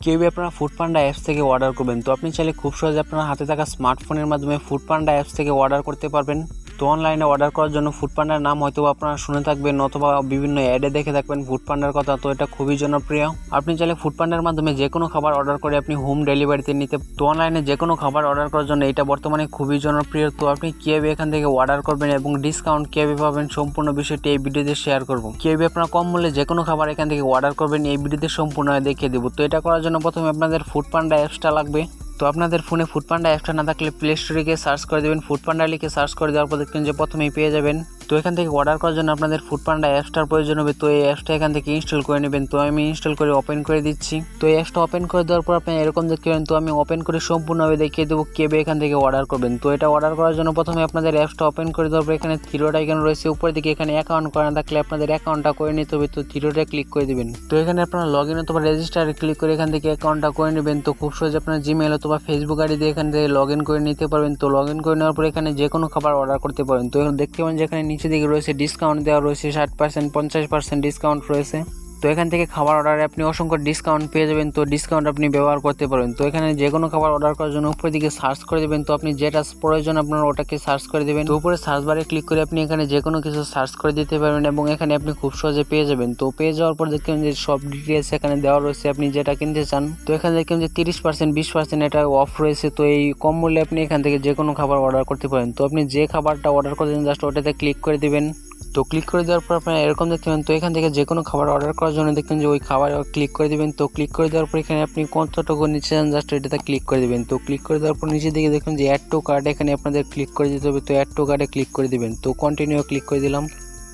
কিভাবে আপনারা Foodpanda apps থেকে অর্ডার করবেন। তো আপনি চাইলে খুব সহজে আপনার হাতে থাকা স্মার্টফোনের মাধ্যমে ফুডপান্ডা অ্যাপস থেকে অর্ডার করতে পারবেন। তো অনলাইনে অর্ডার করার জন্য ফুডপান্ডার নাম হয়তো আপনারা শুনে থাকবেন অথবা বিভিন্ন অ্যাডে দেখে থাকবেন ফুডপান্ডার কথা। তো এটা খুবই জনপ্রিয়। আপনি চাইলে ফুডপান্ডার মাধ্যমে যে কোনো খাবার অর্ডার করে আপনি হোম ডেলিভারিতে নিতে। তো অনলাইনে যে কোনো খাবার অর্ডার করার জন্য এটা বর্তমানে খুবই জনপ্রিয়। তো আপনি কীভাবে এখান থেকে অর্ডার করবেন এবং ডিসকাউন্ট কীভাবে পাবেন সম্পূর্ণ বিষয়টি এই ভিডিওতে শেয়ার করব। কীভাবে আপনারা কম মূল্যে যে কোনো খাবার এখান থেকে অর্ডার করবেন এই ভিডিওতে সম্পূর্ণ দেখিয়ে দেবো। তো এটা করার জন্য প্রথমে আপনাদের ফুডপান্ডা অ্যাপসটা লাগবে। তো আপনাদের ফোনে ফুডপান্ডা অ্যাপসটা না থাকলে প্লে স্টোরে গিয়ে সার্চ করে দেবেন। ফুডপান্ডা লিখে সার্চ করে দেওয়ার পর দেখবেন যে প্রথমেই পেয়ে যাবেন। তো এখান থেকে অর্ডার করার জন্য আপনাদের ফুডপান্ডা অ্যাপসটার প্রয়োজন হবে। তো এই অ্যাপসটা এখান থেকে ইনস্টল করে নেবেন। তো আমি ইনস্টল করে ওপেন করে দিচ্ছি। তো এই অ্যাপসটা ওপেন করে দেওয়ার পর আপনি এরকম দেখতে পাবেন। তো আমি ওপেন করে সম্পূর্ণভাবে দেখিয়ে দেবো কীভাবে এখান থেকে অর্ডার করবেন। তো এটা অর্ডার করার জন্য প্রথমে আপনাদের অ্যাপসটা ওপেন করে দেওয়ার পর এখানে থ্রিডট আইকন রয়েছে উপরের দিকে, এখানে অ্যাকাউন্ট করা না থাকলে আপনাদের অ্যাকাউন্টটা করে নিতে হবে। তো থ্রিডটে ক্লিক করে দিবেন। তো এখানে আপনারা লগ ইন অথবা রেজিস্টারে ক্লিক করে এখান থেকে অ্যাকাউন্টটা করে নেবেন। তো খুব সহজে আপনার জিমেইল অথবা ফেসবুক আইডি দিয়ে এখান থেকে লগ ইন করে নিতে পারবেন। তো লগ ইন করে নেওয়ার পর এখানে যে কোনো খাবার অর্ডার করতে পারেন। তো এখন দেখতে পাবেন যে এখানে নিচে দিকে রয়েছে ডিসকাউন্ট দেওয়া রয়েছে 60%, 50% ডিসকাউন্ট রয়েছে। তো এখান থেকে খাবার অর্ডারে আপনি অসংখ্য ডিসকাউন্ট পেয়ে যাবেন। তো ডিসকাউন্ট আপনি ব্যবহার করতে পারবেন। তো এখানে যে কোনো খাবার অর্ডার করার জন্য উপরের দিকে সার্চ করে দেবেন। তো আপনি যেটা প্রয়োজন আপনার ওটাকে সার্চ করে দেবেন। তো উপরে সার্চ বারে ক্লিক করে আপনি এখানে যে কোনো কিছু সার্চ করে দিতে পারবেন এবং এখানে আপনি খুব সহজে পেয়ে যাবেন। তো পেয়ে যাওয়ার পর দেখবেন যে সব ডিটেলস এখানে দেওয়া রয়েছে আপনি যেটা কিনতে চান। তো এখানে দেখবেন যে 30%, 20% এটা অফ রয়েছে। তো এই কম মূল্যে আপনি এখান থেকে যে কোনো খাবার অর্ডার করতে পারেন। তো আপনি যে খাবারটা অর্ডার করছেন জাস্ট ওটাতে ক্লিক করে দিবেন। তো ক্লিক করে দেওয়ার পর আপনারা এরকম দেখতে পাবেন। তো এখান থেকে যে কোনো খাবার অর্ডার করার জন্য দেখবেন যে ওই খাবার ক্লিক করে দিবেন। তো ক্লিক করে দেওয়ার পর এখানে আপনি কতটুকু নিচে যান জাস্ট এটাতে ক্লিক করে দিবেন। তো ক্লিক করে দেওয়ার পর নিচে দিকে দেখুন যে অ্যাড টু কার্ট, এখানে আপনাদের ক্লিক করে দিতে হবে। তো অ্যাড টু কার্টে ক্লিক করে দিবেন। তো কন্টিনিউ ক্লিক করে দিলাম।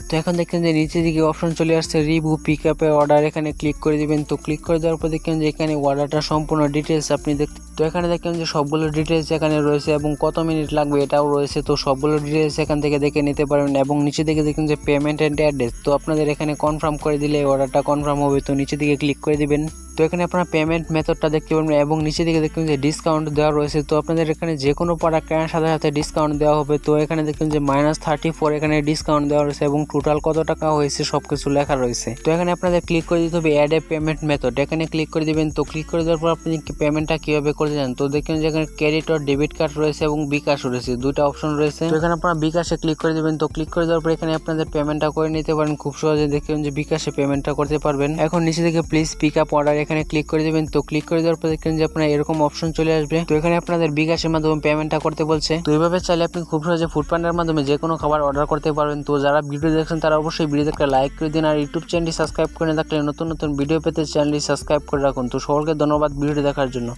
তো এখন দেখেন যে নিচে দিকে অপশন চলে আসছে রিভিউ পিক আপে অর্ডার, এখানে ক্লিক করে দিবেন। তো ক্লিক করে দেওয়ার পর দেখেন যে এখানে অর্ডারটা সম্পূর্ণ ডিটেলস আপনি তো এখানে দেখেন যে সবগুলো ডিটেলস এখানে রয়েছে এবং কত মিনিট লাগবে এটাও রয়েছে। তো সবগুলো ডিটেলস এখান থেকে দেখে নিতে পারবেন এবং নিচে দিকে দেখেন যে পেমেন্ট এন্ড অ্যাড্রেস। তো আপনাদের এখানে কনফার্ম করে দিলে অর্ডারটা কনফার্ম হবে। তো নিচে দিকে ক্লিক করে দিবেন। তো এখানে আপনারা পেমেন্ট মেথডটা দেখতে পাবেন এবং নিচে দিকে দেখবেন যে ডিসকাউন্ট দেওয়া রয়েছে। তো আপনাদের এখানে যে কোনো প্রোডাক্ট কেনার সাথে সাথে ডিসকাউন্ট দেওয়া হবে। তো এখানে দেখবেন যে -34 এখানে ডিসকাউন্ট দেওয়া রয়েছে এবং টোটাল কত টাকা হয়েছে সবকিছু লেখা রয়েছে। তো এখানে আপনাদের ক্লিক করে দিতে হবে অ্যাড এ পেমেন্ট মেথড, এখানে ক্লিক করে দিবেন। তো ক্লিক করে দেওয়ার পর আপনি পেমেন্টটা কিভাবে করতে চান। তো দেখবেন যে এখানে ক্রেডিট আর ডেবিট কার্ড রয়েছে এবং বিকাশ রয়েছে, দুইটা অপশন রয়েছে। তো এখানে আপনারা বিকাশে ক্লিক করে দিবেন। তো ক্লিক করে দেওয়ার পর এখানে আপনাদের পেমেন্টটা করে নিতে পারেন খুব সহজে। দেখবেন যে বিকাশে পেমেন্টটা করতে পারবেন। এখন নিচে থেকে প্লিজ পিক আপ অর্ডার, এখানে ক্লিক করে দিবেন। তো ক্লিক করে দেওয়ার পর দেখবেন যে আপনার এরকম অপশন চলে আসবে। তো এখানে আপনাদের বিকাশের মাধ্যমে পেমেন্টটা করতে বলছে। তো এইভাবে চাইলে আপনি খুব সহজে ফুডপান্ডার মাধ্যমে যে কোনো খাবার অর্ডার করতে পারবেন। তো যারা ভিডিও দেখছেন তারা অবশ্যই ভিডিওতে একটা লাইক করে দিন আর ইউটিউব চ্যানেলটি সাবস্ক্রাইব করে না থাকলে নতুন নতুন ভিডিও পেতে চ্যানেলটি সাবস্ক্রাইব করে রাখুন। তো সকলকে ধন্যবাদ ভিডিওটি দেখার জন্য।